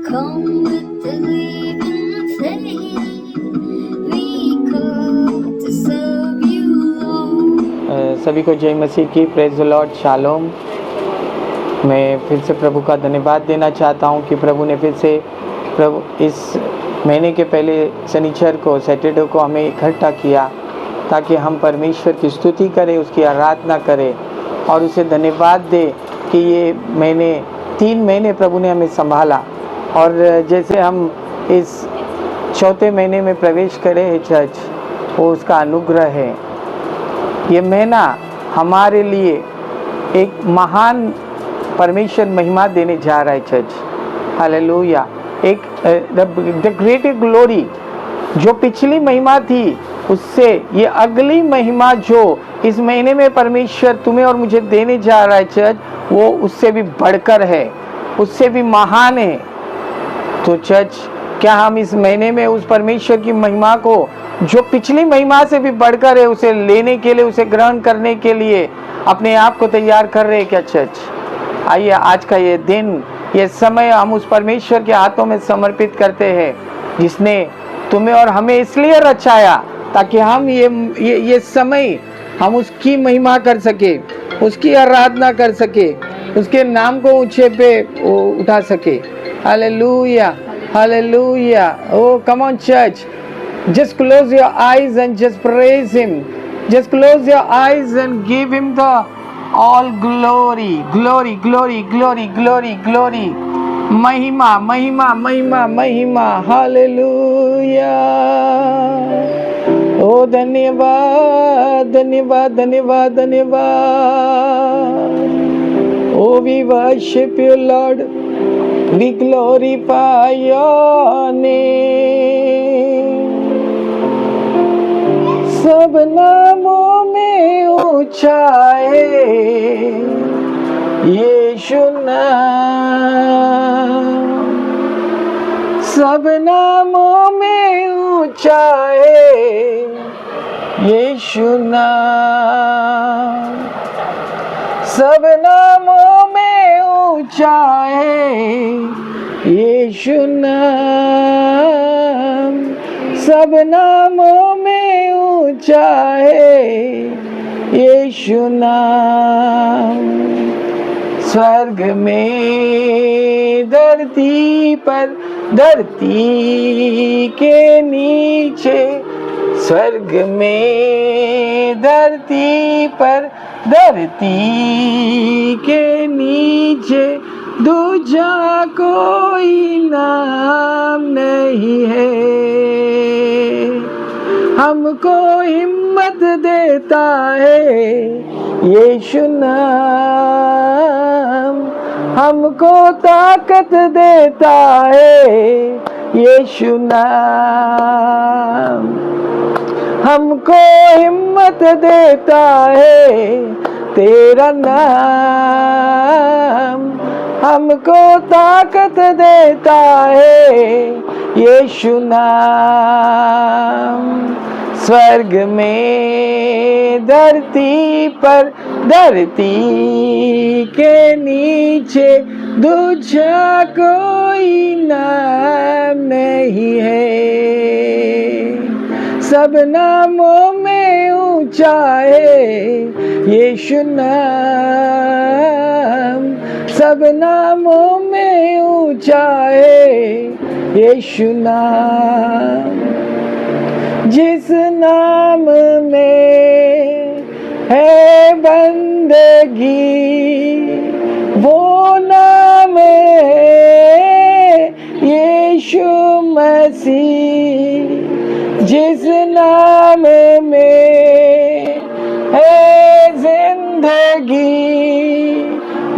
come with the living faith. We come to serve you, Lord. सभी को जय मसीह की, प्रेज द लॉर्ड, शालोम। मैं फिर से प्रभु का धन्यवाद देना चाहता हूं कि प्रभु ने फिर से इस महीने के पहले शनिचर को, सैटरडे को हमें इकट्ठा किया ताकि हम परमेश्वर की स्तुति करें, उसकी आराधना करें और उसे धन्यवाद दें कि ये महीने 3 महीने प्रभु ने हमें संभाला। और जैसे हम इस चौथे महीने में प्रवेश करें हैं चर्च, वो उसका अनुग्रह है। ये महीना हमारे लिए एक महान परमेश्वर महिमा देने जा रहा है चर्च। हालेलुया। एक द ग्रेट ग्लोरी, जो पिछली महिमा थी उससे ये अगली महिमा जो इस महीने में परमेश्वर तुम्हें और मुझे देने जा रहा है चर्च, वो उससे भी बढ़कर है, उससे भी महान है। तो चर्च, क्या हम इस महीने में उस परमेश्वर की महिमा को, जो पिछली महिमा से भी बढ़कर है, उसे लेने के लिए, उसे ग्रहण करने के लिए अपने आप को तैयार कर रहे हैं क्या चर्च? आइए आज का ये दिन, ये समय हम उस परमेश्वर के हाथों में समर्पित करते हैं जिसने तुम्हें और हमें इसलिए रचाया ताकि हम ये समय हम उसकी महिमा कर सके, उसकी आराधना कर सके, उसके नाम को ऊंचे पे उठा सके। Hallelujah, hallelujah. Oh, come on church, just close your eyes and just praise him. Just close your eyes and give him the all glory, glory, glory, glory, glory, glory. महिमा, महिमा, महिमा, महिमा। हालेलुया। ओ धन्यवाद, धन्यवाद, धन्यवाद, धन्यवाद। Oh, we worship you, Lord. We glorify your name. सब नामों में ऊंचा है यीशु नाम। सब नामों में ऊंचा है यीशु नाम। सब नामों में ऊंचा है यीशु नाम। सब नामों में ऊंचा है यीशु नाम। स्वर्ग में, धरती पर, धरती के नीचे, स्वर्ग में, धरती पर, धरती के नीचे दूजा कोई नाम नहीं है। हमको हिम्मत देता है यीशु नाम। हमको ताकत देता है यीशु नाम। हमको हिम्मत देता है तेरा नाम। हमको ताकत देता है यीशु नाम। स्वर्ग में, धरती पर, धरती के नीचे दूजा कोई नाम नहीं है। सब नामों में ऊंचा है यीशु नाम। सब नामों में ऊंचा है यीशु नाम। जिस नाम में है बंदगी, वो नाम है यीशु मसीह। जिस नाम में है जिंदगी,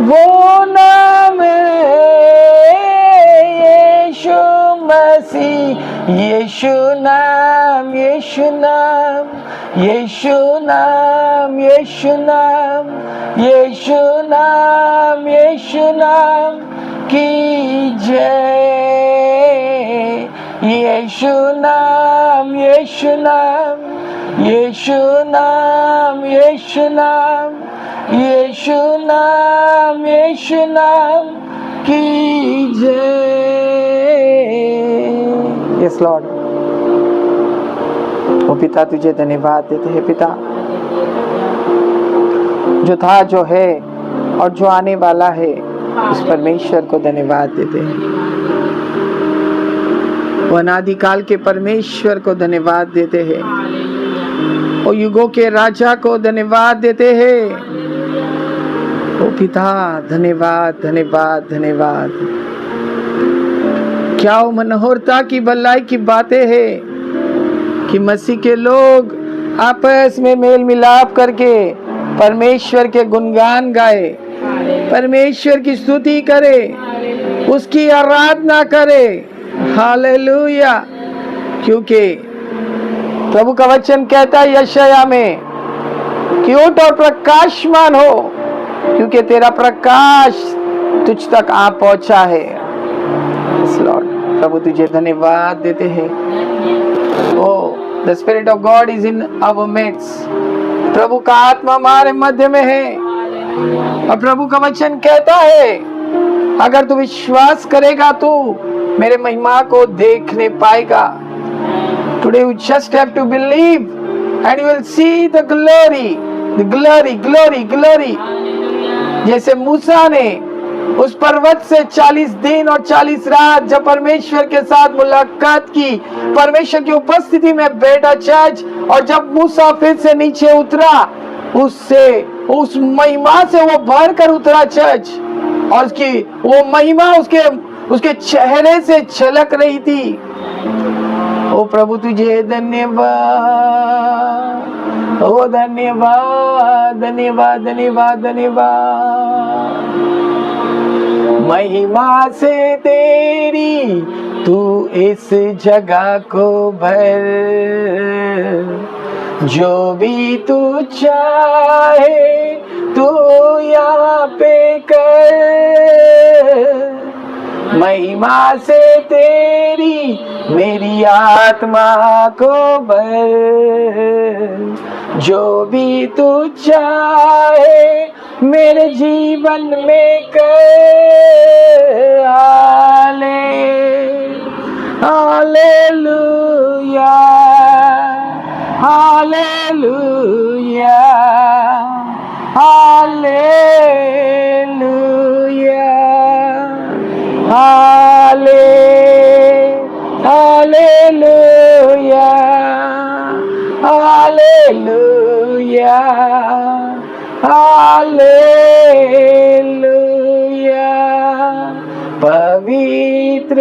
वो नाम है यीशु मसीह। यीशु नाम, यीशु नाम, यीशु नाम, यीशु नाम, यीशु नाम, यीशु नाम की जय। यीशु नाम, यीशु नाम, यीशु नाम, यीशु नाम, यीशु नाम, यीशु नाम की जय। Yes Lord. ओ पिता तुझे धन्यवाद देते हैं पिता, जो था, जो है और जो आने वाला है, उस परमेश्वर को धन्यवाद देते हैं। वो अनादिकाल के परमेश्वर को धन्यवाद देते हैं। वो युगों के राजा को धन्यवाद देते हैं। ओ पिता धन्यवाद धन्यवाद धन्यवाद। क्या वो मनोहरता की भलाई की बातें हैं कि मसीह के लोग आपस में मेल मिलाप करके परमेश्वर के गुणगान गाए, परमेश्वर की स्तुति करे, उसकी आराधना करे। हालेलुया। क्योंकि प्रभु का वचन कहता है यशाया में कि उठ और प्रकाशमान हो, क्योंकि तेरा प्रकाश तुझ तक आ पहुंचा है। लॉर्ड प्रभु तुझे धन्यवाद देते हैं। O the spirit of God is in our midst. प्रभु का आत्मा हमारे मध्य में है और प्रभु का वचन कहता है अगर तू विश्वास करेगा तो मेरे महिमा को देखने पाएगा। Today you just have to believe and you will see the glory, the glory, glory, glory. जैसे मूसा ने उस पर्वत से 40 दिन और 40 रात जब परमेश्वर के साथ मुलाकात की, परमेश्वर की उपस्थिति में बैठा चर्च, और जब मूसा फिर से नीचे उतरा, उससे उस महिमा से वो भर कर उतरा चर्च, और उसकी वो महिमा उसके चेहरे से झलक रही थी। ओ प्रभु तुझे धन्यवाद, ओ धन्यवाद धन्यवाद धन्यवाद धन्यवाद। महिमा से तेरी तू इस जगह को भर, जो भी तू चाहे तू यहाँ पे कर। महिमा से तेरी मेरी आत्मा को भर, जो भी तू चाहे मेरे जीवन में कर। Hallelujah hallelujah hallelujah hallelujah hallelujah hallelujah. पवित्र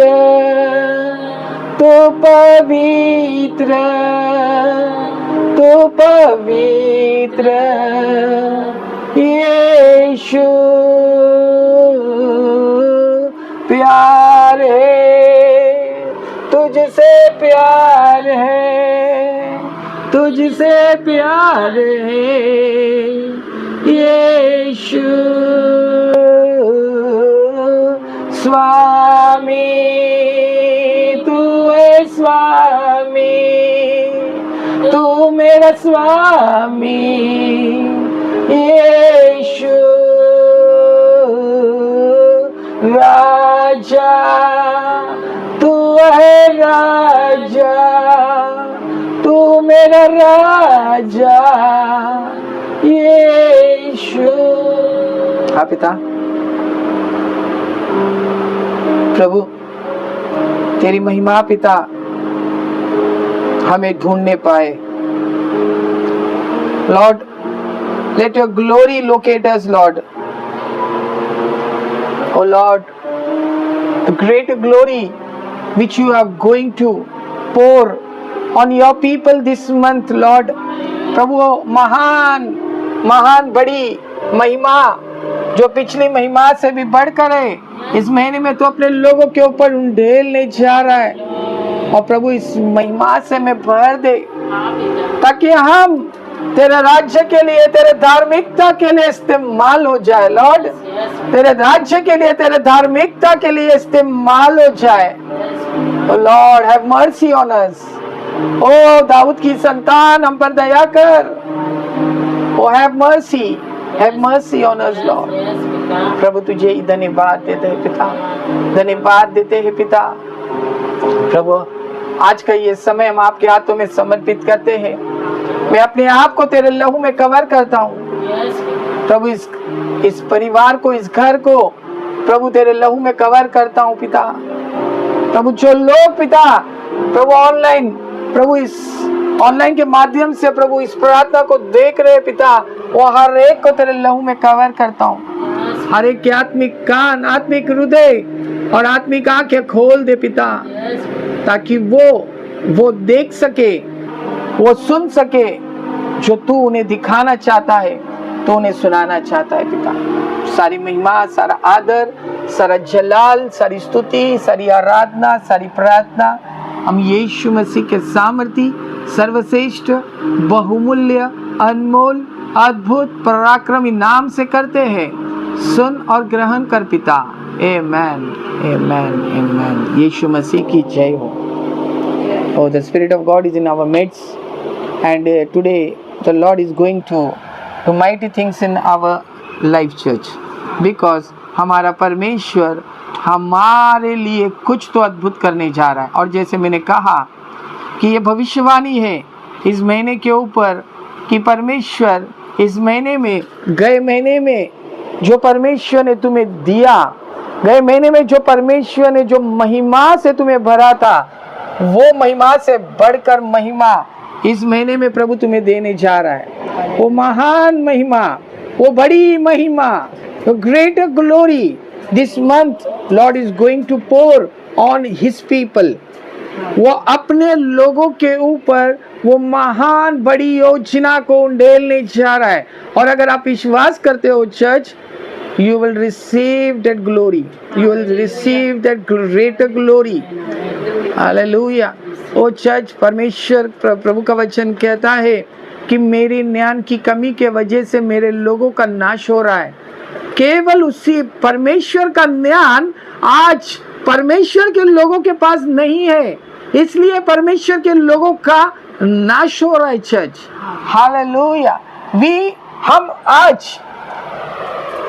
तो पवित्र तो पवित्र यीशु, प्यार है तुझसे प्यार है, तुझसे प्यार है यीशु। स्वामी तू है स्वामी, तू मेरा स्वामी यीशु। राजा तू है राजा, तू मेरा राजा यीशु। हाँ पिता, प्रभु तेरी महिमा पिता हमें ढूंढने पाए। Lord, let your glory locate us, Lord. Oh Lord, the great glory which you are going to pour on your people this month, Lord. प्रभु महान महान बड़ी महिमा जो पिछली महिमा से भी बढ़कर है, इस महीने में तो अपने लोगों के ऊपर उंडेलने जा रहा है। और प्रभु इस महिमा से मैं भर दे, ताकि हम तेरे राज्य के लिए, तेरे धार्मिकता के लिए इस्तेमाल हो जाए। लॉर्ड, तेरे राज्य के लिए, तेरे धार्मिकता के लिए इस्तेमाल हो जाए। Lord have mercy on us. ओ दाऊद की संतान, हम पर दया कर। O have mercy on us Lord. प्रभु तुझे ही धन्यवाद देते हैं पिता, धन्यवाद देते हैं पिता। प्रभु आज का ये समय हम आपके हाथों में समर्पित करते हैं। मैं अपने आप को तेरे लहू में कवर करता हूँ प्रभु। इस परिवार को, इस घर को प्रभु तेरे लहू में कवर करता हूँ पिता। प्रभु जो लोग पिता प्रभु ऑनलाइन, प्रभु इस ऑनलाइन के माध्यम से प्रभु इस प्रार्थना को देख रहे पिता, वो हर एक को तेरे लहू में कवर करता हूँ। हर एक के आत्मिक कान, आत्मिक हृदय और आत्मिक आंखें खोल दे पिता, ताकि वो देख सके, वो सुन सके जो तू उन्हें दिखाना चाहता है, तो उन्हें सुनाना चाहता है पिता। सारी महिमा, सारा आदर, सारा जलाल, सारी स्तुति, सारी आराधना, सारी प्रार्थना हम यीशु मसीह के सामर्थी, सर्वश्रेष्ठ, बहुमूल्य, अनमोल, अद्भुत, पराक्रमी नाम से करते हैं। सुन और ग्रहण कर पिता। आमेन, आमेन, आमेन। यीशु मसीह की जय हो। Oh, the Spirit of God is in our midst, and today the Lord is going to do mighty things in our life church, because हमारा परमेश्वर हमारे लिए कुछ तो अद्भुत करने जा रहा है। और जैसे मैंने कहा कि ये भविष्यवाणी है इस महीने के ऊपर कि परमेश्वर इस महीने में, गए महीने में जो परमेश्वर ने तुम्हें दिया, गए महीने में जो परमेश्वर ने जो महिमा से तुम्हें भरा था, वो महिमा से बढ़कर महिमा इस महीने में प्रभु तुम्हें देने जा रहा है। वो महान महिमा, वो बड़ी महिमा, the greater glory this month Lord is going to pour on his people। वो अपने लोगों के ऊपर वो महान बड़ी योजना को उंडेलने जा रहा है। और अगर आप विश्वास करते हो church, you will receive that glory, you will receive that greater glory। Hallelujah. ओ चर्च, परमेश्वर प्रभु का वचन कहता है कि मेरे ज्ञान की कमी के वजह से मेरे लोगों का नाश हो रहा है। केवल उसी परमेश्वर का ज्ञान आज परमेश्वर के लोगों के पास नहीं है, इसलिए परमेश्वर के लोगों का नाश हो रहा है चर्च। हालेलुया। हम आज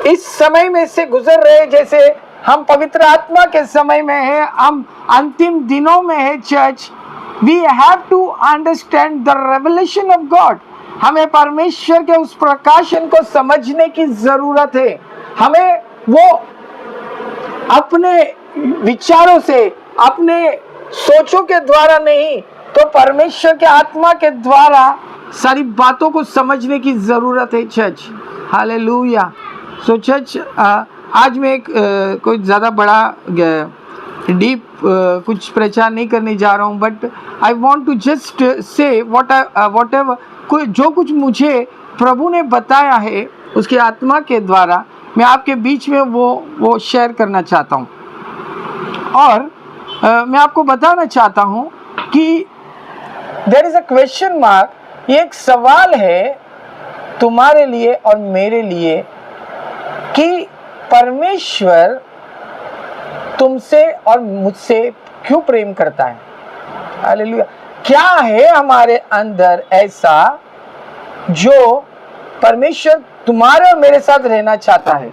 इस समय में से गुजर रहे, जैसे हम पवित्र आत्मा के समय में है, हम अंतिम दिनों में है church. We have to understand the revelation of God. हमें परमेश्वर के उस प्रकाशन को समझने की जरूरत है। हमें वो अपने विचारों से, अपने सोचों के द्वारा नहीं, तो परमेश्वर के आत्मा के द्वारा सारी बातों को समझने की जरूरत है चर्च। हालेलुया। सो चर्च, आज मैं कोई ज़्यादा बड़ा डीप कुछ प्रचार नहीं करने जा रहा हूँ, but I want to just say whatever जो कुछ मुझे प्रभु ने बताया है उसके आत्मा के द्वारा, मैं आपके बीच में वो शेयर करना चाहता हूँ। और मैं आपको बताना चाहता हूँ कि there is a question mark, ये एक सवाल है तुम्हारे लिए और मेरे लिए कि परमेश्वर तुमसे और मुझसे क्यों प्रेम करता है। हालेलुया। क्या है हमारे अंदर ऐसा जो परमेश्वर तुम्हारे और मेरे साथ रहना चाहता है।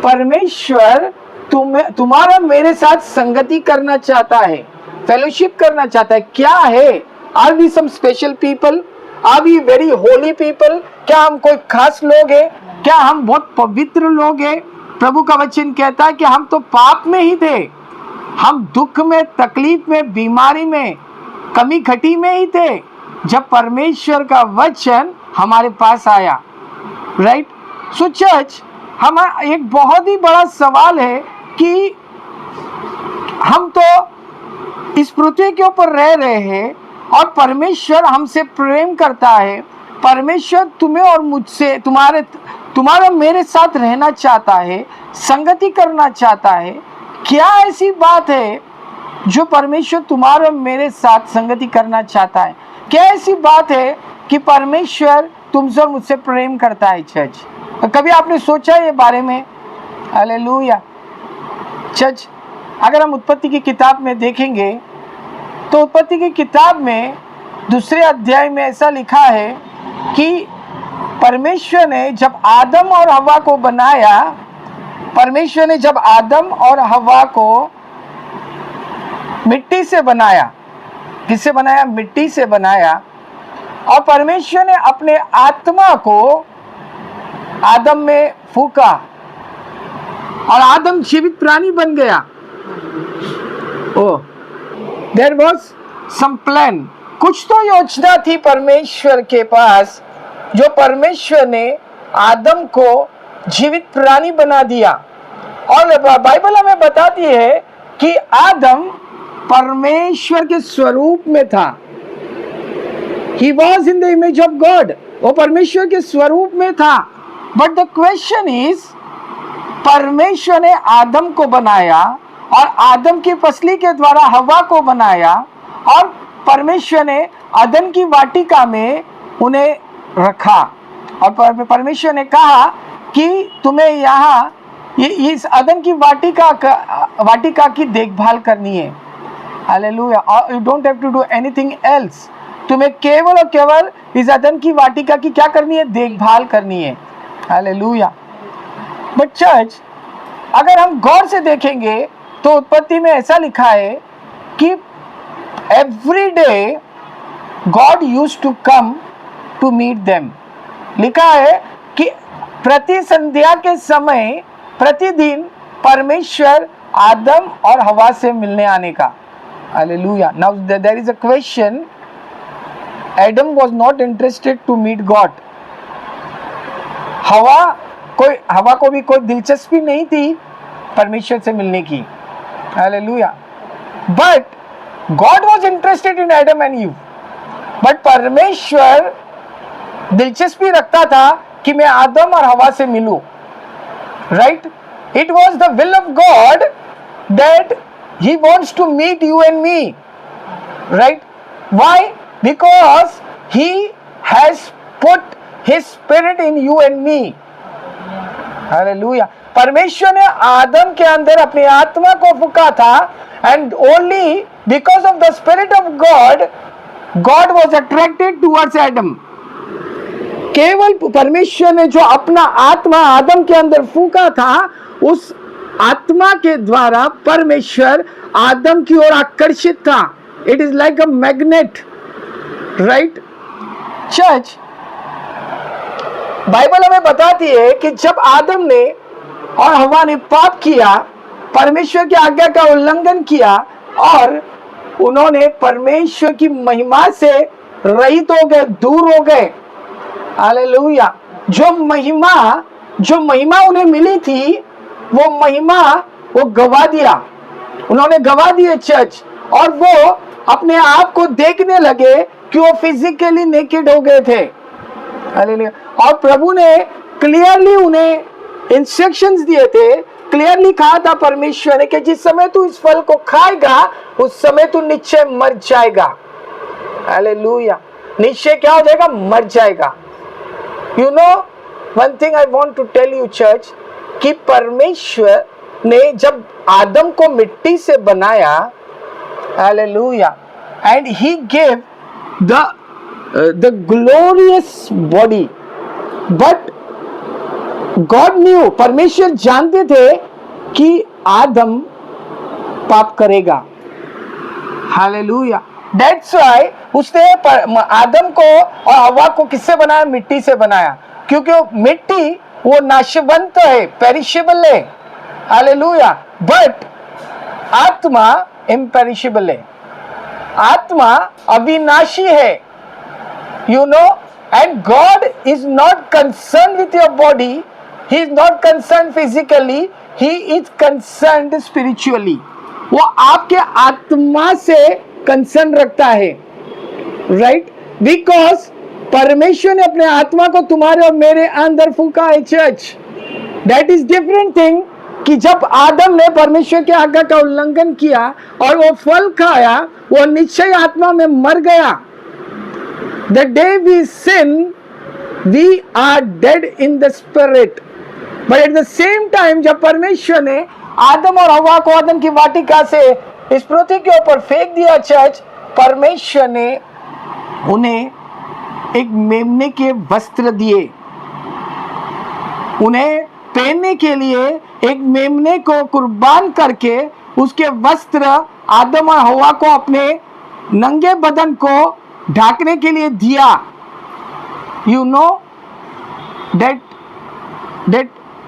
परमेश्वर तुम्हारा मेरे साथ संगति करना चाहता है, फेलोशिप करना चाहता है। क्या है? Are we some special people? Are we very holy people? क्या हम कोई खास लोग हैं? क्या हम बहुत पवित्र लोग हैं? प्रभु का वचन कहता है कि हम तो पाप में ही थे, हम दुख में, तकलीफ में, बीमारी में, कमी खटी में ही थे, जब परमेश्वर का वचन हमारे पास आया। राइट? सो चर्च, हम एक बहुत ही बड़ा सवाल है कि हम तो इस पृथ्वी के ऊपर रह रहे हैं और परमेश्वर हमसे प्रेम करता है। परमेश्वर तुम्हें और मुझसे, तुम्हारा मेरे साथ रहना चाहता है, संगति करना चाहता है। क्या ऐसी बात है जो परमेश्वर तुम्हारा मेरे साथ संगति करना चाहता है? क्या ऐसी बात है कि परमेश्वर तुमसे और मुझसे प्रेम करता है चर्च? कभी आपने सोचा ये बारे में? हालेलुया। चर्च, अगर हम उत्पत्ति की किताब में देखेंगे तो उत्पत्ति की किताब में 2 अध्याय में ऐसा लिखा है कि परमेश्वर ने जब आदम और हवा को बनाया, परमेश्वर ने जब आदम और हवा को मिट्टी से बनाया, किससे बनाया? मिट्टी से बनाया। और परमेश्वर ने अपने आत्मा को आदम में फूका और आदम जीवित प्राणी बन गया। देयर वॉज सम प्लान, कुछ तो योजना थी परमेश्वर के पास, जो परमेश्वर ने आदम को जीवित प्राणी बना दिया। और बाइबल हमें बताती है कि आदम परमेश्वर के स्वरूप में था। He was in the image of God, वो परमेश्वर के स्वरूप में था। बट द क्वेश्चन इज, परमेश्वर ने आदम को बनाया और आदम की पसली के द्वारा हवा को बनाया, और परमेश्वर ने अदन की वाटिका में उन्हें रखा। और परमेश्वर ने कहा कि तुम्हें यहाँ इस अदन की वाटिका की देखभाल करनी है। हालेलुया। और you don't have to do anything else, तुम्हें केवल और केवल इस अदन की वाटिका की क्या करनी है? देखभाल करनी है। हालेलुया। बट चर्च, अगर हम गौर से देखेंगे तो उत्पत्ति में ऐसा लिखा है कि every day God used to come to meet them. लिखा है कि प्रति संध्या के समय प्रतिदिन परमेश्वर आदम और हवा से मिलने आने का। Hallelujah. Now there is a question, Adam was not interested to meet God. हवा को भी कोई दिलचस्पी नहीं थी परमेश्वर से मिलने की। Hallelujah. But God was interested in Adam and Eve. But परमेश्वर दिलचस्पी रखता था कि मैं आदम और हवा से मिलूं। Right? It was the will of God that He wants to meet you and me. Right? Why? Because He has put His Spirit in you and me. Hallelujah. परमेश्वर ने आदम के अंदर अपनी आत्मा को फूका था, and only because of the Spirit of God, God was attracted towards Adam. केवल परमेश्वर ने जो अपना आत्मा आदम के अंदर फूका था, उस आत्मा के द्वारा परमेश्वर आदम की ओर आकर्षित था। It is like a magnet. Right church, Bible हमें बताती है कि जब आदम ने और हवा ने पाप किया, परमेश्वर की आज्ञा का उल्लंघन किया और उन्होंने परमेश्वर की महिमा से रहित हो गए, दूर हो गए। हालेलुया। जो महिमा उन्हें मिली थी, वो महिमा वो गवा दिया, उन्होंने गवा दिए चर्च। और वो अपने आप को देखने लगे कि वो फिजिकली नेकेड हो गए थे। हालेलुया। और प्रभु ने क्लियरली उन्हें इंस्ट्रक्शंस दिए थे, क्लियरली कहा था परमेश्वर ने कि जिस समय तू इस फल को खाएगा उस समय तू निश्चय मर जाएगा। हालेलुया। निश्चय क्या हो जाएगा? मर जाएगा। You know one thing I want to tell you church, कि परमेश्वर ने जब आदम को मिट्टी से बनाया, hallelujah, and he gave the glorious body, but God knew, परमेश्वर जानते थे कि आदम पाप करेगा। हालेलुया। That's why उसने आदम को और हवा को किससे बनाया? मिट्टी से बनाया, क्योंकि मिट्टी वो नाशवंत है, पेरिशेबल है। हालेलुया। बट आत्मा इम्पेरिशेबल है, आत्मा अविनाशी है। You know, and God is not concern with your body, he is not concern physically, he is concern spiritually. वो आपके आत्मा से कंसर्न रखता है। राइट? बिकॉज परमेश्वर ने अपने आत्मा को तुम्हारे और मेरे अंदर फूका है church. That is different thing कि जब आदम ने परमेश्वर के आज्ञा का उल्लंघन किया और वो फल खाया, वो निश्चय आत्मा में मर गया। The day we sin we are dead in the spirit. But at the same time जब परमेश्वर ने आदम और हवा को आदम की वाटिका से इस पृथ्वी के ऊपर फेंक दिया चर्च, परमेश्वर ने उन्हें एक मेमने के वस्त्र दिए, उन्हें पहनने के लिए एक मेमने को कुर्बान करके उसके वस्त्र आदम और हवा को अपने नंगे बदन को ढांकने के लिए दिया। यू नो दैट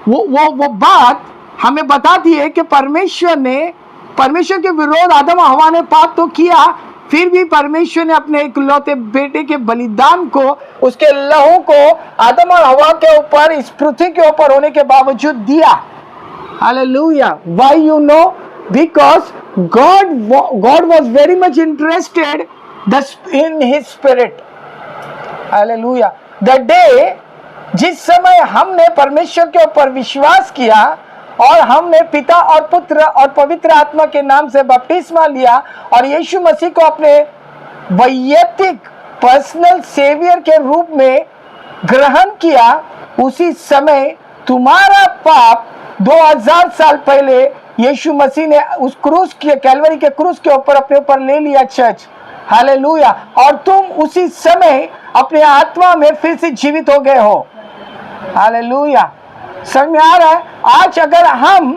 वो बात हमें बताती है कि परमेश्वर के विरोध आदम और हवा ने पाप तो किया, फिर भी परमेश्वर ने अपने इकलौते बेटे के बलिदान को, उसके लहू को आदम और हवा के ऊपर, इस पृथ्वी के ऊपर होने के बावजूद दिया। Hallelujah. Why? You know, because God was very much interested in his spirit. Hallelujah. The day, जिस समय हमने परमेश्वर के ऊपर विश्वास किया और हमने पिता और पुत्र और पवित्र आत्मा के नाम से बपतिस्मा लिया और यीशु मसीह को अपने वैयक्तिक पर्सनल सेवियर के रूप में ग्रहण किया, उसी समय तुम्हारा पाप 2000 साल पहले यीशु मसीह ने उस क्रूस के, कैलवरी के क्रूस के ऊपर अपने ऊपर ले लिया चर्च। हालेलुया। और तुम उसी समय अपने आत्मा में फिर से जीवित हो गए हो। हालेलुया। समझ में आ रहा है? आज अगर हम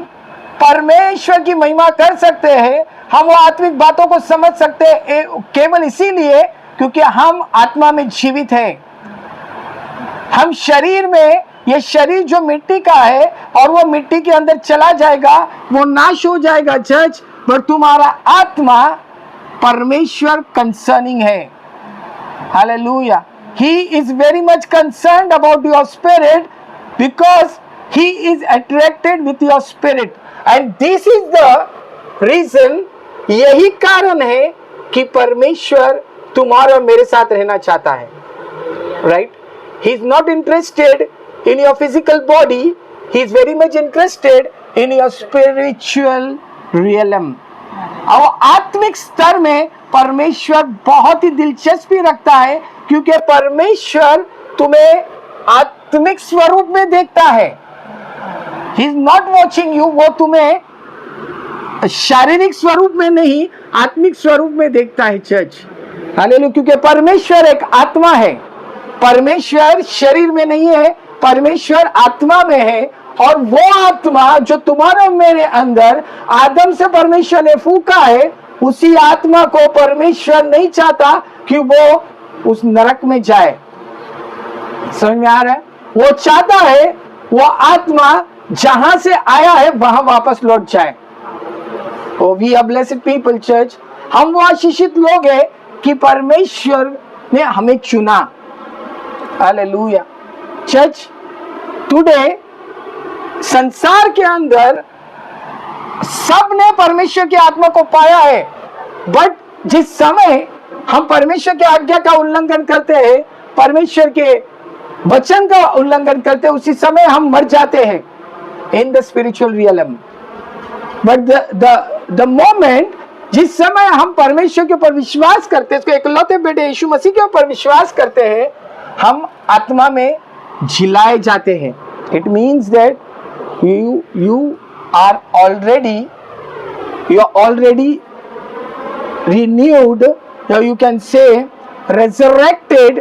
परमेश्वर की महिमा कर सकते हैं, हम वो आत्मिक बातों को समझ सकते हैं, केवल इसीलिए क्योंकि हम आत्मा में जीवित हैं। हम शरीर में, ये शरीर जो मिट्टी का है और वो मिट्टी के अंदर चला जाएगा, वो नाश हो जाएगा चर्च, पर तुम्हारा आत्मा परमेश्वर कंसर्निंग है। Hallelujah. He is very much concerned about your spirit because he is attracted with your spirit, and this is the reason, यही कारण है कि परमेश्वर तुम्हारा और मेरे साथ रहना चाहता है। Right? He is not interested in your physical body, he is very much interested in your spiritual realm. और आत्मिक स्तर में परमेश्वर बहुत ही दिलचस्पी रखता है, क्योंकि परमेश्वर तुम्हें आत्मिक स्वरूप में देखता है। He is not watching you, वो तुम्हें शारीरिक स्वरूप में नहीं, आत्मिक स्वरूप में देखता है चर्च। हालेलुया। क्योंकि परमेश्वर एक आत्मा है, परमेश्वर शरीर में नहीं है, परमेश्वर आत्मा में है, और वो आत्मा जो तुम्हारे मेरे अंदर आदम से परमेश्वर ने फूंका है, उसी आत्मा को परमेश्वर नहीं चाहता कि वो उस नरक में जाए। समझ में आ रहा है? वो चाहता है वो आत्मा जहां से आया है वहां वापस लौट जाए। Oh we are blessed people church, हम वो आशीषित लोग हैं कि परमेश्वर ने हमें चुना। हालेलुया। चर्च, टुडे संसार के अंदर सब ने परमेश्वर की आत्मा को पाया है, बट जिस समय हम परमेश्वर की आज्ञा का उल्लंघन करते हैं, परमेश्वर के वचन का उल्लंघन करते हैं, उसी समय हम मर जाते हैं in the spiritual realm. But the moment, जिस समय हम परमेश्वर के ऊपर विश्वास करते हैं, उसके इकलौते बेटे यीशु मसीह के ऊपर विश्वास करते हैं, हम आत्मा में जिलाए जाते हैं। It means that you are already renewed, or you can say resurrected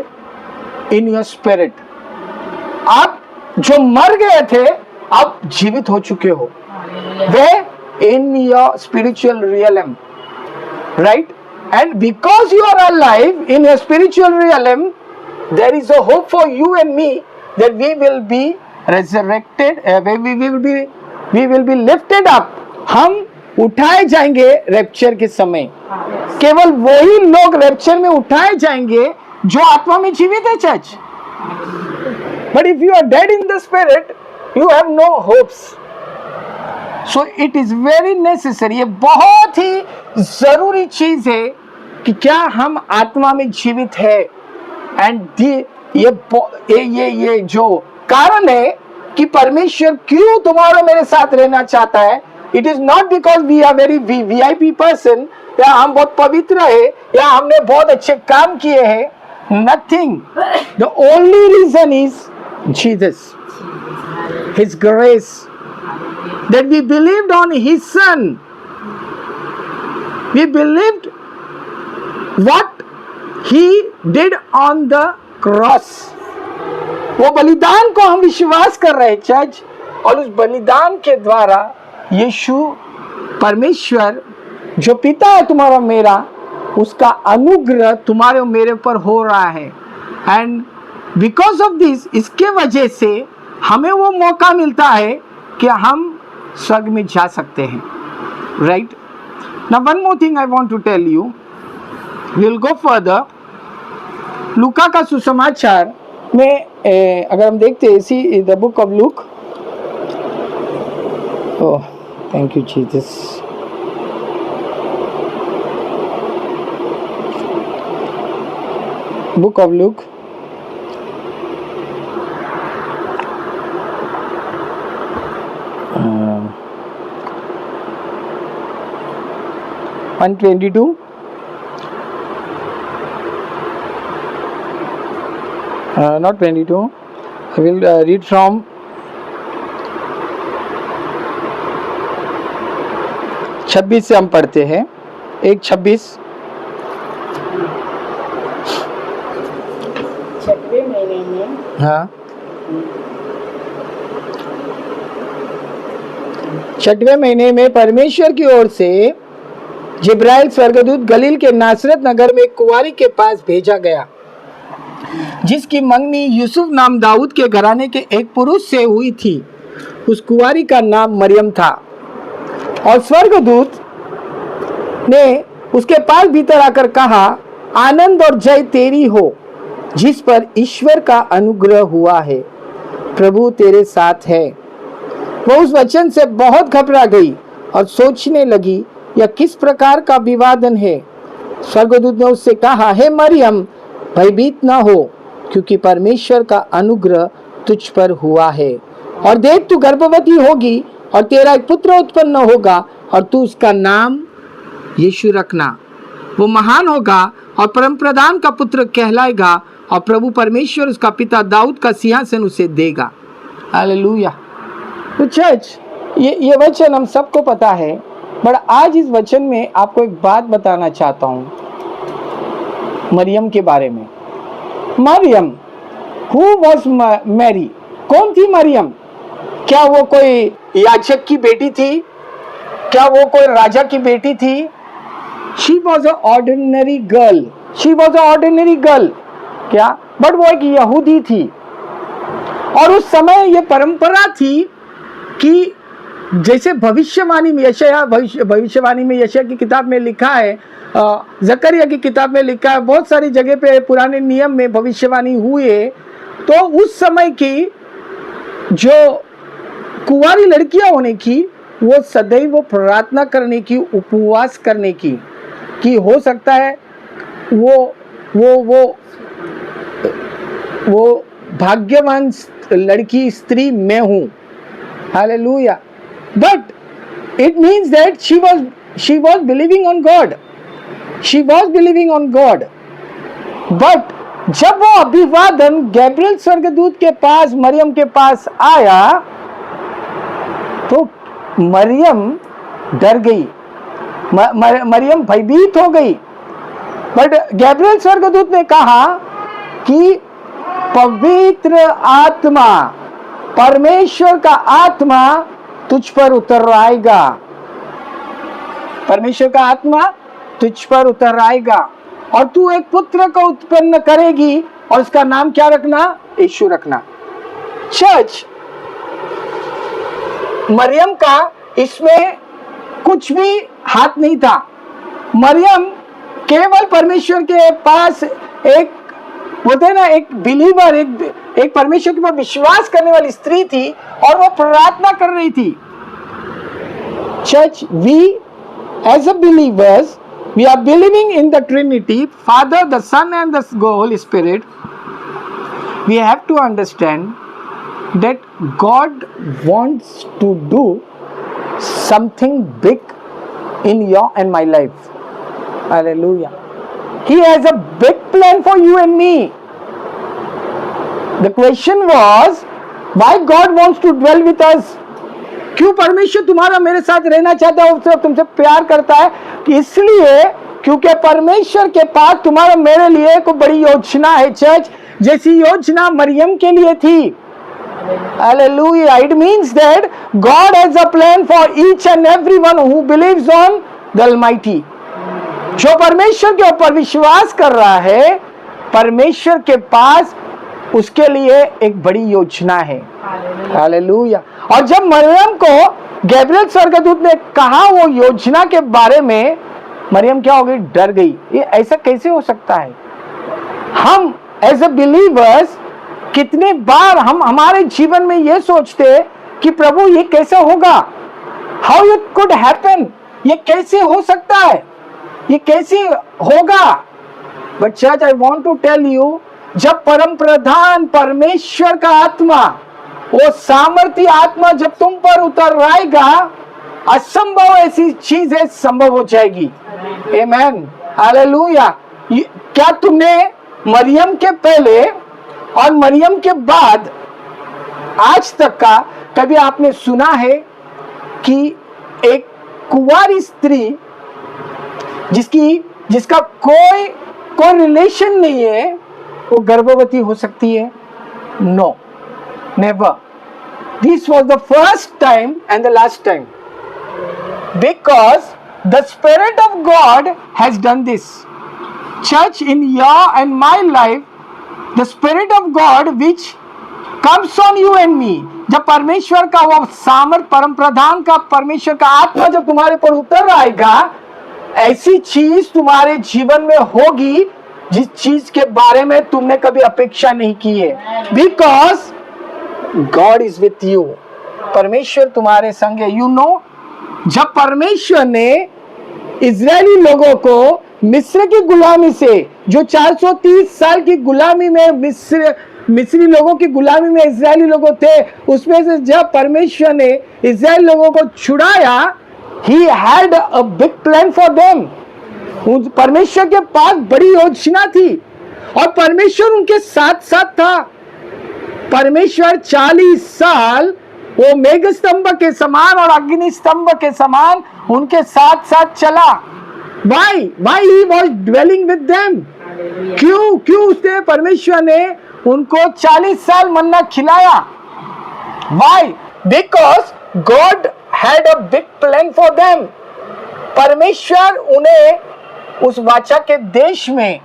in your spirit. आप जो मर गए थे, आप जीवित हो चुके हो। Where? In your spiritual realm, right? And because you are alive in your spiritual realm, there is a hope for you and me that we will be resurrected, we will be lifted up. हम उठाए जाएंगे rapture के समय। केवल वही लोग rapture में उठाए जाएंगे जो आत्मा में जीवित है church. But if you are dead in the spirit, you have no hopes. So it is very necessary, ये बहुत ही जरूरी चीज है कि क्या हम आत्मा में जीवित है। एंड ये जो कारण है कि परमेश्वर क्यों तुम्हारा मेरे साथ रहना चाहता है, it is not because we are very VIP person, या हम बहुत पवित्र है, या हमने बहुत अच्छे काम किए हैं। Nothing. The only reason is Jesus, his grace, that we believed on his son, we believed what he did on the cross. वो बलिदान को हम विश्वास कर रहे हैं चर्च, और उस बलिदान के द्वारा यीशु, परमेश्वर जो पिता है तुम्हारा मेरा, उसका अनुग्रह तुम्हारे और मेरे पर हो रहा है। एंड बिकॉज ऑफ दिस, इसके वजह से हमें वो मौका मिलता है कि हम स्वर्ग में जा सकते हैं। Right now one more thing I want to tell you, we will go further. लूका का सुसमाचार में अगर हम देखते हैं, see the book of Luke, oh thank you Jesus, book of Luke one 22 not 22, I will read from 26 से हम पढ़ते हैं, 1:26। छठवें महीने में हाँ, छठवें महीने में परमेश्वर की ओर से जिब्राइल स्वर्गदूत गलील के नासरत नगर में एक कुंवारी के पास भेजा गया, जिसकी मंगनी यूसुफ नाम दाऊद के घराने के एक पुरुष से हुई थी। उस कुंवारी का नाम मरियम था। और स्वर्गदूत ने उसके पास भीतर आकर कहा, आनंद और जय तेरी हो, जिस पर ईश्वर का अनुग्रह हुआ है, प्रभु तेरे साथ है। वो उस वचन से बहुत घबरा गई और सोचने लगी, यह किस प्रकार का विवादन है। स्वर्गदूत ने उससे कहा, हे मरियम, भयभीत न हो, क्योंकि परमेश्वर का अनुग्रह तुझ पर हुआ है। और देख, तू गर्भवती होगी और तेरा एक पुत्र उत्पन्न होगा, और तू उसका नाम यीशु रखना। वो महान होगा और परम प्रधान का पुत्र कहलाएगा, और प्रभु परमेश्वर उसका पिता दाऊद का सिंहासन उसे देगा। हालेलुया। तो चर्च, ये वचन हम सबको पता है, बट आज इस वचन में आपको एक बात बताना चाहता हूँ मरियम के बारे में। मरियम, हु वॉज मैरी? कौन थी मरियम? क्या वो कोई याजक की बेटी थी? क्या वो कोई राजा की बेटी थी? She was a ordinary girl, she was a ordinary girl. क्या? बट वो एक यहूदी थी। और उस समय ये परंपरा थी कि जैसे भविष्यवाणी में भविष्यवाणी में यशायाह की किताब में लिखा है, जकरिया की किताब में लिखा है, बहुत सारी जगह पे पुराने नियम में भविष्यवाणी हुई है। तो उस समय की जो कुंवारी लड़कियां होने की, वो सदैव प्रार्थना करने की, उपवास करने की, कि हो सकता है वो भाग्यवान लड़की, स्त्री मैं हूं। Hallelujah. But it means that she was believing on God. She was believing on God. But जब वो अभिवादन गैब्रियल स्वर्गदूत के पास, मरियम के पास आया, तो मरियम डर गई, मरियम भयभीत हो गई। बट गैब्रियल स्वर्गदूत ने कहा कि पवित्र आत्मा, परमेश्वर का आत्मा तुझ पर उतर आएगा, परमेश्वर का आत्मा तुझ पर उतर आएगा, और तू एक पुत्र को उत्पन्न करेगी, और उसका नाम क्या रखना? यीशु रखना। चर्च, मरियम का इसमें कुछ भी हाथ नहीं था। मरियम केवल परमेश्वर के पास एक, बोलते हैं ना, एक बिलीवर, एक परमेश्वर के ऊपर विश्वास करने वाली स्त्री थी, और वो प्रार्थना कर रही थी। Church, we as a believers, we are believing in the trinity, father, the son and the holy spirit. We have to understand that God wants to do something big in your and my life. Hallelujah. He has a big plan for you and me. The question was, why God wants to dwell with us? क्यों परमेश्वर तुम्हारा मेरे साथ रहना चाहता है, सिर्फ तुमसे प्यार करता है? इसलिए क्योंकि परमेश्वर के पास तुम्हारा मेरे लिए कोई बड़ी योजना है। चर्च, जैसी योजना मरियम के लिए थी। Hallelujah. It means that God has a plan for each and everyone who believes on the Almighty. जो परमेश्वर के ऊपर विश्वास कर रहा है, परमेश्वर के पास उसके लिए एक बड़ी योजना है। हालेलुया। और जब मरियम को गैब्रियल स्वर्गदूत ने कहा वो योजना के बारे में, मरियम क्या हो गई? डर गई। ये ऐसा कैसे हो सकता है? हम एज ए बिलीवर्स कितने बार हम हमारे जीवन में ये सोचते कि प्रभु ये कैसे होगा? How it could happen? ये कैसे हो सकता है? ये कैसे होगा? But church, I want to tell you, जब परम प्रधान परमेश्वर का आत्मा, वो सामर्थ्य आत्मा जब तुम पर उतर आएगा, असंभव ऐसी चीजें संभव हो जाएगी। आमेन, हालेलुया। क्या तुमने मरियम के पहले और मरियम के बाद आज तक का कभी आपने सुना है कि एक कुंवारी स्त्री जिसका कोई रिलेशन नहीं है, वो गर्भवती हो सकती है? No, never. This was the first time and the last time, because the spirit of God has done this. Church, in your and my life, the spirit of God which comes on you and me, जब परमेश्वर का वो सामर्थ, परम प्रधान का परमेश्वर का आत्मा जब तुम्हारे पर उतर आएगा, ऐसी चीज तुम्हारे जीवन में होगी जिस चीज के बारे में तुमने कभी अपेक्षा नहीं की है। Because God is with you, परमेश्वर तुम्हारे संग है। यू नो, जब परमेश्वर ने इजरायली लोगों को मिस्र की गुलामी से, जो 430 साल की गुलामी में मिस्री लोगों की गुलामी में इजरायली लोग थे, उसमें से जब परमेश्वर ने इजराइल लोगों को छुड़ाया, he had a big plan for them। परमेश्वर के पास बड़ी योजना थी और परमेश्वर उनके साथ साथ था। परमेश्वर 40 साल वो मेघ स्तंभ के समान और अग्नि स्तंभ के समान उनके साथ साथ चला। Why he was dwelling with them? क्यों उसने, परमेश्वर ने उनको 40 साल मन्ना खिलाया? Why? Because God had a big plan for them। परमेश्वर उन्हें उस वाचा के देश में,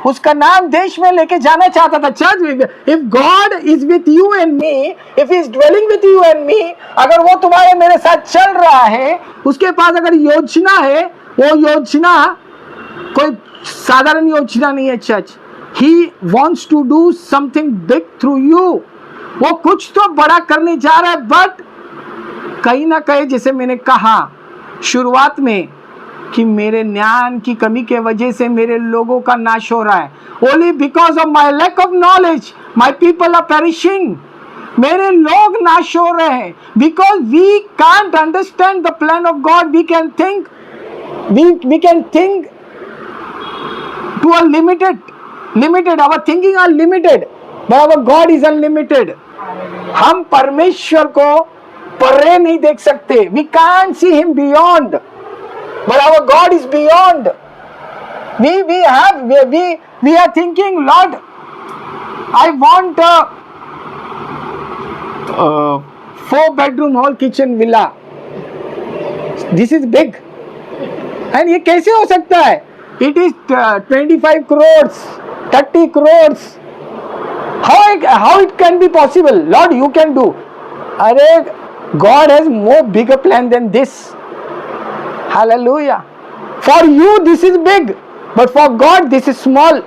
उसका नाम देश में लेके जाना चाहता था। Church, if God is with you and me, if he is dwelling with you and me, अगर वो तुम्हारे मेरे साथ चल रहा है, उसके पास अगर योजना है, वो योजना कोई साधारण योजना नहीं है। Church, he wants to do something big through you। वो कुछ तो बड़ा करने जा रहा है, बट कहीं ना कहीं, जैसे मैंने कहा शुरुआत में, कि मेरे ज्ञान की कमी के वजह से मेरे लोगों का नाश हो रहा है। Only because of my lack of knowledge, my people are perishing। मेरे लोग नाश हो रहे हैं because we can't understand the plan of God। We can think to a limited, our thinking are limited, but our God is unlimited। हम परमेश्वर को परे नहीं देख सकते। We can't see him beyond, but our God is beyond। We are thinking, Lord, I want a 4-bedroom whole kitchen villa। This is big। and ये कैसे हो सकता है? It is 25 crores, 30 crores। How it can be possible? Lord, you can do। अरे, God has more bigger plan than this। Hallelujah। For you this is big, but for God this is small।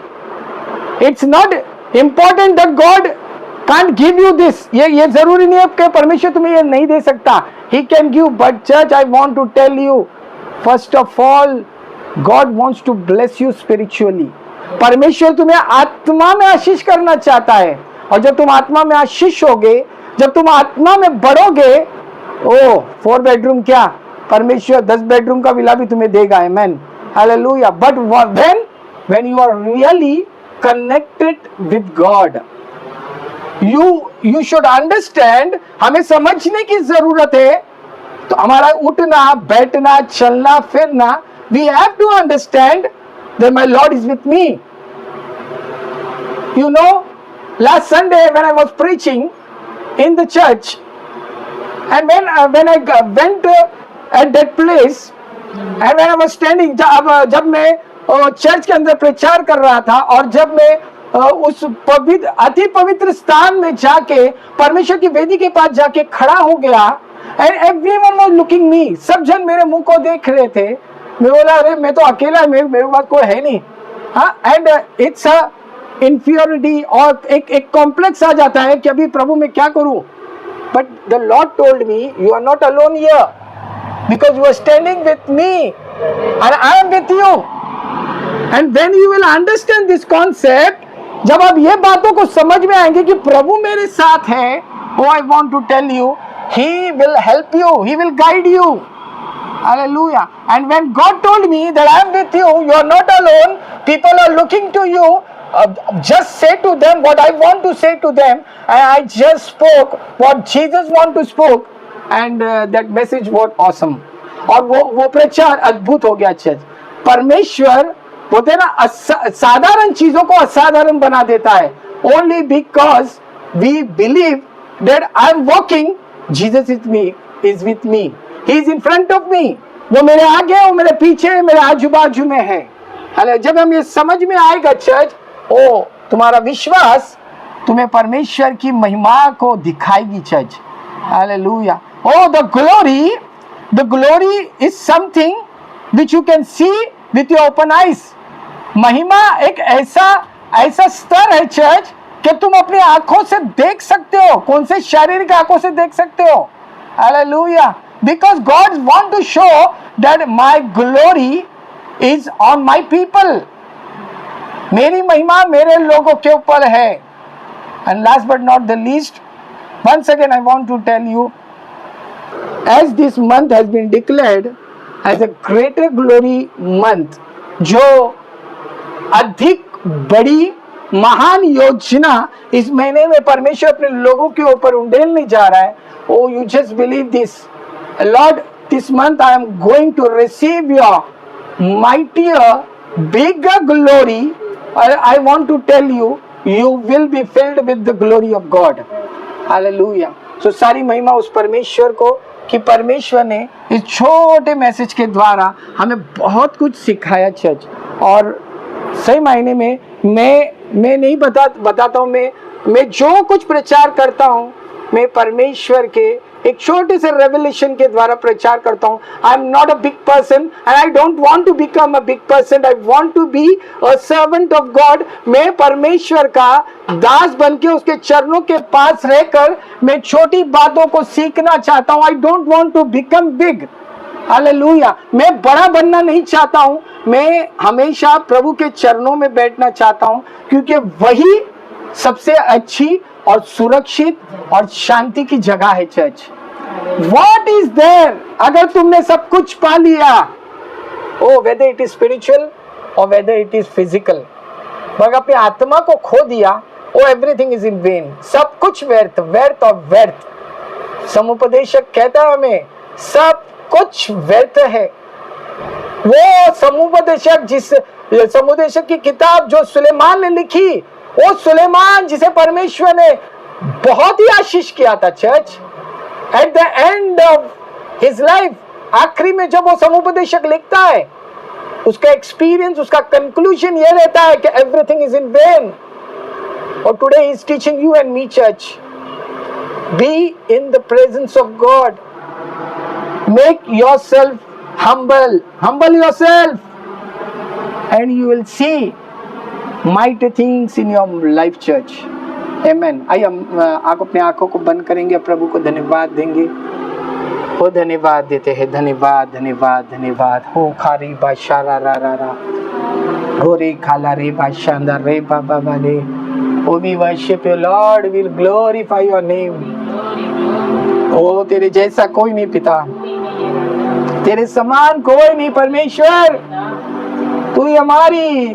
It's not important that God can't give you this। ये जरूरी नहीं है कि परमेश्वर तुम्हें ये नहीं दे सकता। He can give, but church, I want to tell you, first of all, God wants to bless you spiritually। परमेश्वर तुम्हें आत्मा में आशीष करना चाहता है, और जब तुम आत्मा में आशीष होगे, जब तुम आत्मा में बढ़ोगे, 4 बेडरूम क्या, परमेश्वर 10 बेडरूम का विला भी तुम्हें देगा। Amen, hallelujah. But when you are really connected with God, you should understand, हमें समझने की जरूरत है। तो हमारा उठना, बैठना, चलना, फिरना, we have to understand that my Lord is with me। You know, last Sunday when I was preaching in the church, and when I went at that place, and when I was standing, जब मैं church के अंदर प्रचार कर रहा था और जब मैं उस पवित्र अति पवित्र स्थान में जाके परमेश्वर की वेदी के पास जाके खड़ा हो गया, एंड एवरीवन वाज लुकिंग मी, सब जन मेरे मुंह को देख रहे थे। मैं बोला अरे मैं तो अकेला, मेरे पास कोई है नहीं। हाँ, एंड इट्स अ इंफीरियरिटी और एक कॉम्प्लेक्स आ जाता है कि अभी प्रभु मैं क्या करूं। But the Lord told me you are not alone here because you are standing with me and I am with you. And when you will understand this concept, जब आप ये बातों को समझ में आएंगे कि प्रभु मेरे साथ है, oh I want to tell you, he will help you, he will guide you. Hallelujah. And when God told me that I am with you, you are not alone, people are looking to you, just say to them what I want to say to them, and I just spoke what Jesus want to spoke. And that message was awesome. और वो प्रचार अद्भुत हो गया। Church परमेश्वर बोलते ना साधारण चीजों को असाधारण बना देता है। Only because we believe that I am walking, Jesus is with me, he is in front of me. वो मेरे आगे, वो मेरे पीछे, मेरे आजू बाजू में है। हेलो, जब हम ये समझ में आएगा चर्च, ओ तुम्हारा विश्वास तुम्हें परमेश्वर की महिमा को दिखाएगी church. Hallelujah. Oh, the glory is something which you can see with your open eyes. महिमा एक ऐसा स्तर है चर्च कि तुम अपनी आंखों से देख सकते हो। कौन से शारीरिक आंखों से देख सकते हो? Hallelujah. Because God want to show that my glory is on my people. मेरी महिमा मेरे लोगों के ऊपर है। And last but not the least, once again I want to tell you, as this month has been declared as a greater glory month, जो अधिक बड़ी महान योजना इस महीने में परमेश्वर अपने लोगों के ऊपर उंडेलने जा रहा है। Oh, you just believe this, Lord, this month I am going to receive your mightier, bigger glory. I want to tell you, you will be filled with the glory of God. Hallelujah. So सारी महिमा उस परमेश्वर को कि परमेश्वर ने इस छोटे मैसेज के द्वारा हमें बहुत कुछ सिखाया चर्च। और सही मायने में मैं नहीं बताता हूँ, मैं जो कुछ प्रचार करता हूँ मैं परमेश्वर के एक छोटे से रेवलेशन के द्वारा प्रचार करता हूँ। I am not a big person and I don't want to become a big person, I want to be a servant of God. मैं परमेश्वर का दास बनके उसके चरणों के पास रहकर मैं छोटी बातों को सीखना चाहता हूँ। I don't want to become big. Hallelujah. मैं बड़ा बनना नहीं चाहता हूँ, मैं हमेशा प्रभु के चरणों में बैठना चाहता हूँ, क्योंकि वही सबसे अच्छी और सुरक्षित और शांति की जगह है चर्च। What is there? अगर तुमने सब कुछ पा लिया, whether it is spiritual or whether it is physical, मगर अपनी आत्मा को खो दिया, everything is in vain. सब कुछ व्यर्थ और व्यर्थ। समुपदेशक कहता है हमें सब कुछ व्यर्थ है। वो समुपदेशक की किताब जो सुलेमान ने लिखी, वो सुलेमान जिसे परमेश्वर ने बहुत ही आशीष किया था church. At the end of his life, आखिरी में जब वो समुपदेशक लिखता है, उसका एक्सपीरियंस, उसका कंक्लूजन ये रहता है कि एवरीथिंग इज इन वेन। और today he is teaching you and me church, be in the presence of God, make yourself humble yourself, and you will see mighty things in your life church. Amen. आइए हम आप अपने आंखों को बंद करेंगे, प्रभु को धन्यवाद देंगे। हो धन्यवाद देते हैं, धन्यवाद धन्यवाद धन्यवाद। हो खारी बादशाह रा रा रा रा, हो रे खाला रे बादशाह अंदर रे बाबा वाले। Oh, we worship you, Lord. We'll glorify your name. ओ तेरे जैसा कोई नहीं पिता, तेरे समान कोई नहीं परमेश्वर। तू ही हमारी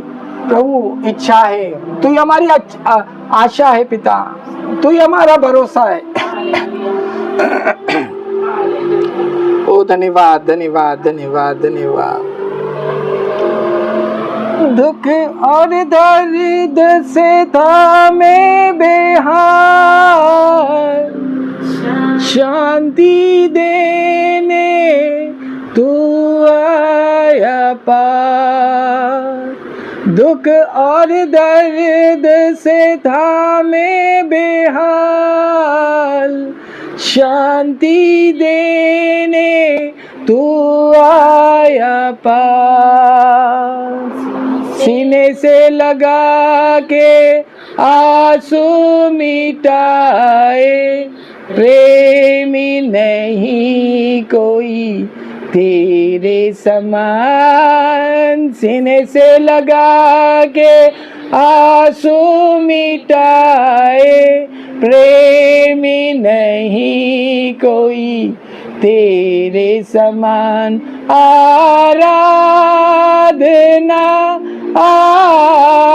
प्रभु इच्छा है, तू ही हमारी आशा है पिता, तू ही हमारा भरोसा है। ओ धन्यवाद धन्यवाद धन्यवाद धन्यवाद। दुख और दर्द से था मैं बेहाल, शांति देने तू पार। दुख और दर्द से था मैं बेहाल, शांति देने तू आया पास। सीने से लगा के आंसू मिटाए, प्रेमी नहीं कोई तेरे समान। सीने से लगा के आंसू मिटाए, प्रेमी नहीं कोई तेरे समान। आराधना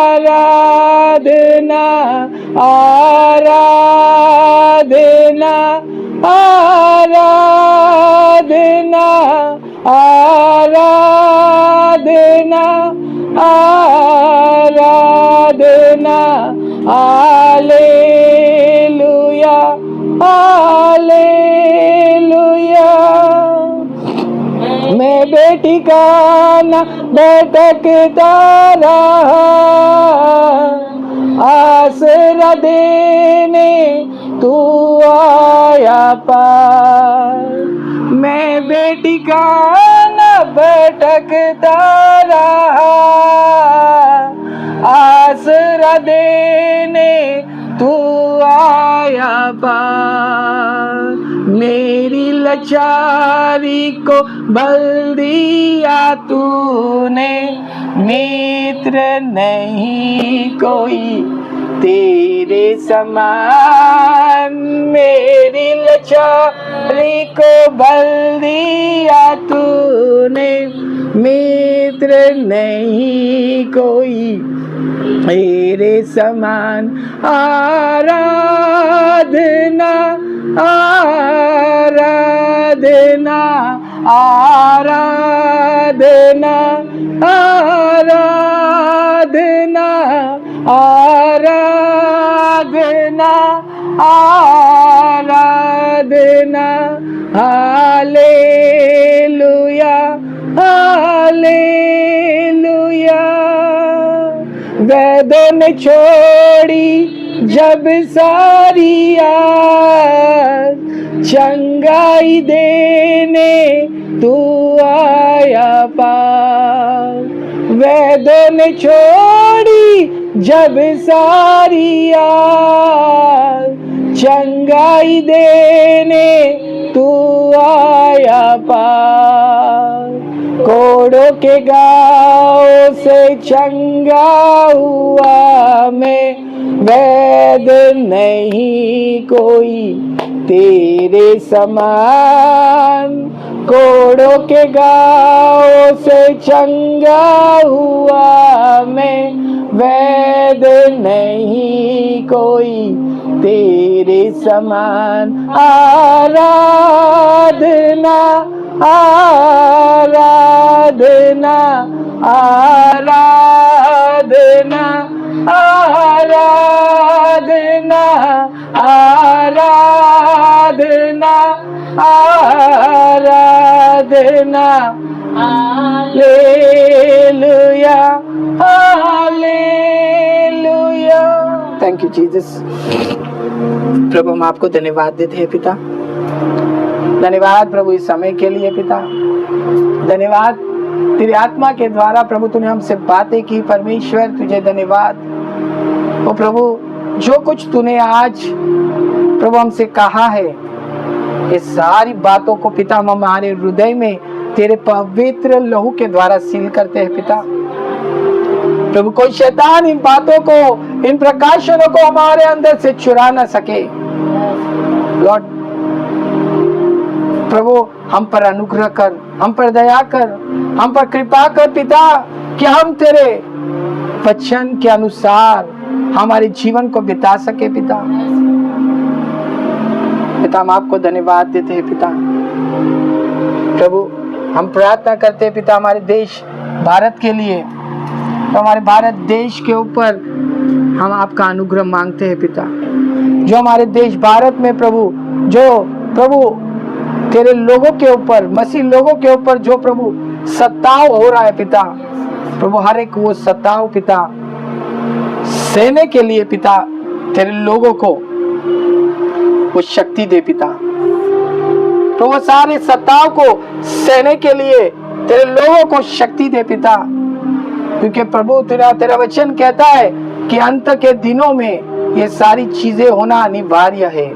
आराधना आराधना आराधना आराधना आराधना। Hallelujah hallelujah. मैं बेटी का न भटकता रहा, आसरा देने तू आया पार। मैं बेटी का न भटकता रहा, आसरा देने तू आया पार। मेरी लाचारी को बल दिया तूने, मित्र नहीं कोई तेरे समान। मेरी लाचारी को बल दिया तूने, मित्र नहीं कोई तेरे समान। आराधना आराधना आराधना आराधना आराधना आराधना। Hallelujah hallelujah. वेदों ने छोड़ी जब सारी आस, चंगाई देने तू आया पार। वेदों ने छोड़ी जब सारी आस, चंगाई देने तू आया पार। कोड़ों के गाँव से चंगा हुआ मैं, वैद नहीं कोई तेरे समान। कोड़ों के गाँव से चंगा हुआ मैं, वैद नहीं कोई तेरे समान। आराधना आराधना आराधना आराधना आराधना आराधना। Hallelujah hallelujah. Thank you Jesus. प्रभु हम आपको धन्यवाद देते हैं पिता। धन्यवाद प्रभु इस समय के लिए पिता। धन्यवाद तेरी आत्मा के द्वारा प्रभु तूने हमसे बातें की। परमेश्वर तुझे धन्यवाद। ओ प्रभु जो कुछ तूने आज प्रभु हमसे कहा है, ये सारी बातों को पिता हम हमारे हृदय में तेरे पवित्र लहू के द्वारा सील करते हैं पिता। प्रभु कोई शैतान इन बातों को, इन प्रकाशनों को हमारे अंदर से चुरा न सके। लॉर्ड प्रभु हम पर अनुग्रह कर, हम पर दया कर, हम पर कृपा कर पिता, कि हम तेरे वचन के अनुसार हमारे जीवन को बिता सके पिता। पिता हम आपको धन्यवाद देते हैं पिता। प्रभु हम प्रार्थना करते हैं पिता हमारे देश भारत के लिए, तो हमारे भारत देश के ऊपर हम आपका अनुग्रह मांगते हैं पिता। जो हमारे देश भारत में प्रभु, जो प्रभु तेरे लोगों के ऊपर, मसीह लोगों के ऊपर जो प्रभु सताव हो रहा है पिता, प्रभु हर एक वो सताव पिता सहने के लिए पिता तेरे लोगों को वो शक्ति दे पिता। प्रभु सारे सताव को सहने के लिए तेरे लोगों को शक्ति दे पिता, क्योंकि प्रभु तेरा वचन कहता है कि अंत के दिनों में ये सारी चीजें होना अनिवार्य है।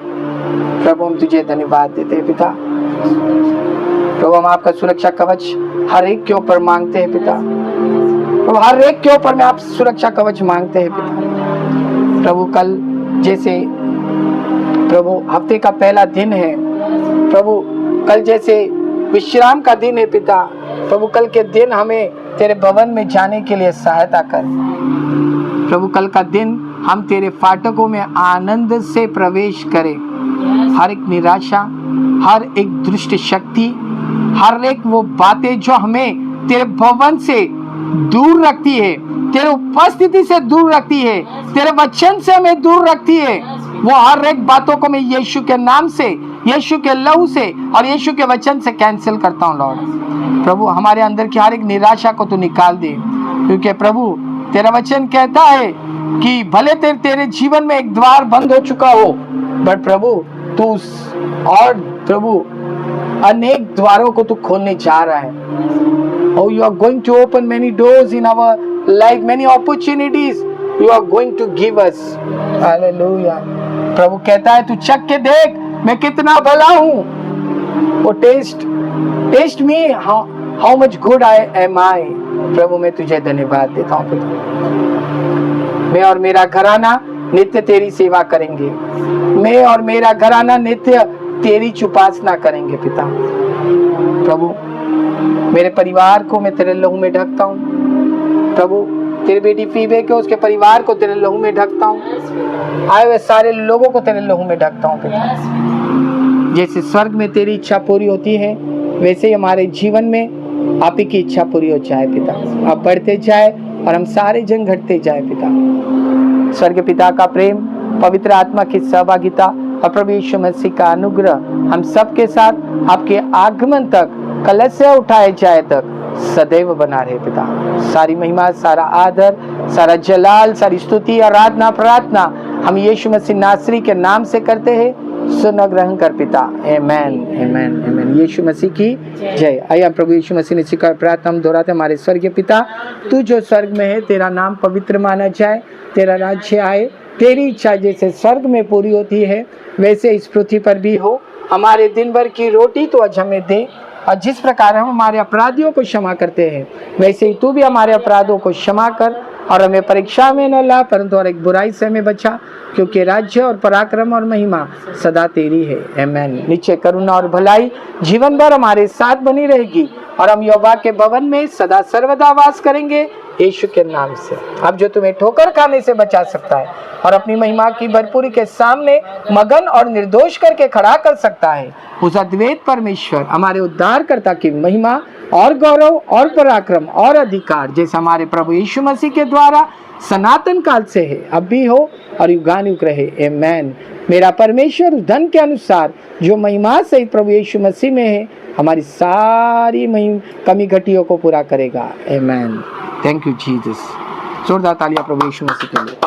प्रभु हम तुझे धन्यवाद देते हैं पिता। प्रभु हम आपका सुरक्षा कवच हर एक के ऊपर मांगते हैं पिता। प्रभु हर एक के ऊपर में आप सुरक्षा कवच मांगते हैं पिता। प्रभु कल जैसे प्रभु हफ्ते का पहला दिन है, प्रभु कल जैसे विश्राम का दिन है पिता, प्रभु कल के दिन हमें तेरे भवन में जाने के लिए सहायता कर। प्रभु कल का दिन हम तेरे फाटकों में आनंद से प्रवेश करें। हर एक निराशा, हर एक दुष्ट शक्ति, हर एक वो बातें जो हमें तेरे भवन से दूर रखती है, तेरे उपस्थिति से दूर रखती है, तेरे वचन से हमें दूर रखती है, वो हर एक बातों को मैं यीशु के नाम से, यीशु के लहू से और यीशु के वचन से कैंसिल करता हूँ लॉर्ड। प्रभु हमारे अंदर की हर एक निराशा को तू निकाल दे, क्योंकि प्रभु तेरा वचन कहता है कि भले तेरे जीवन में एक द्वार बंद हो चुका हो, बट प्रभु तू और प्रभु अनेक द्वारों को तू खोलने जा रहा है। Oh, you are going to open many doors in our life, many opportunities you are going to give us. Hallelujah. प्रभु कहता है तू चख के देख मैं कितना भला हूँ। वो test me how much good I am I. प्रभु मैं तुझे धन्यवाद देता हूँ पिता। मैं और मेरा घराना नित्य तेरी सेवा करेंगे, मैं और मेरा घराना नित्य तेरी उपासना करेंगे पिता। प्रभु मेरे परिवार को मैं तेरे लहू में ढकता हूँ। प्रभु तेरी बेटी फीबे के उसके परिवार को तेरे लहू में ढकता हूँ। आए हुए सारे लोगों को तेरे लहू में ढकता हूँ पिता। जैसे स्वर्ग में तेरी इच्छा पूरी होती है, वैसे ही हमारे जीवन में आप ही की इच्छा पूरी हो जाए पिता। आप बढ़ते जाए और हम सारे जन घटते जाए पिता। स्वर्ग पिता का प्रेम, पवित्र आत्मा की सहभागिता और प्रभु यीशु मसीह का अनुग्रह हम सबके साथ आपके आगमन तक, कलश से उठाए जाए तक सदैव बना रहे पिता। सारी महिमा, सारा आदर, सारा जलाल, सारी स्तुति, आराधना, प्रार्थना हम यीशु मसीह नासरी के नाम से करते हैं। सुन ग्रहण कर पिता। आमेन, आमेन, आमेन। यीशु मसीह की जय। आइए प्रभु यीशु मसीह ने सिखाया प्रार्थना हम दोहराते। हमारे स्वर्गीय पिता, तू जो स्वर्ग में है, तेरा नाम पवित्र माना जाए, तेरा राज्य आए, तेरी इच्छा जैसे स्वर्ग में पूरी होती है वैसे इस पृथ्वी पर भी हो। हमारे दिन भर की रोटी तो आज हमें दे, और जिस प्रकार हम हमारे अपराधियों को क्षमा करते हैं वैसे ही तू भी हमारे अपराधों को क्षमा कर, और हमें परीक्षा में न ला परंतु और एक बुराई से हमें बचा, क्योंकि राज्य और पराक्रम और महिमा सदा तेरी है। आमेन। नीचे करुणा और भलाई जीवन भर हमारे साथ बनी रहेगी, और हम यहोवा के भवन में सदा सर्वदा वास करेंगे यीशु के नाम से। अब जो तुम्हें ठोकर खाने से बचा सकता है और अपनी महिमा की भरपूरी के सामने मगन और निर्दोष करके खड़ा कर सकता है, उस अद्वैत परमेश्वर हमारे उद्धारकर्ता की महिमा और गौरव और पराक्रम और अधिकार जैसे हमारे प्रभु यीशु मसीह के द्वारा सनातन काल से है, अब भी हो और युगानुयुग रहे। आमेन। मेरा परमेश्वर उस धन के अनुसार जो महिमा सहित प्रभु यीशु मसीह में है, हमारी सारी कमी घटियों को पूरा करेगा। आमेन। Thank you Jesus. जोरदार तालियां प्रभु यीशु मसीह के लिए।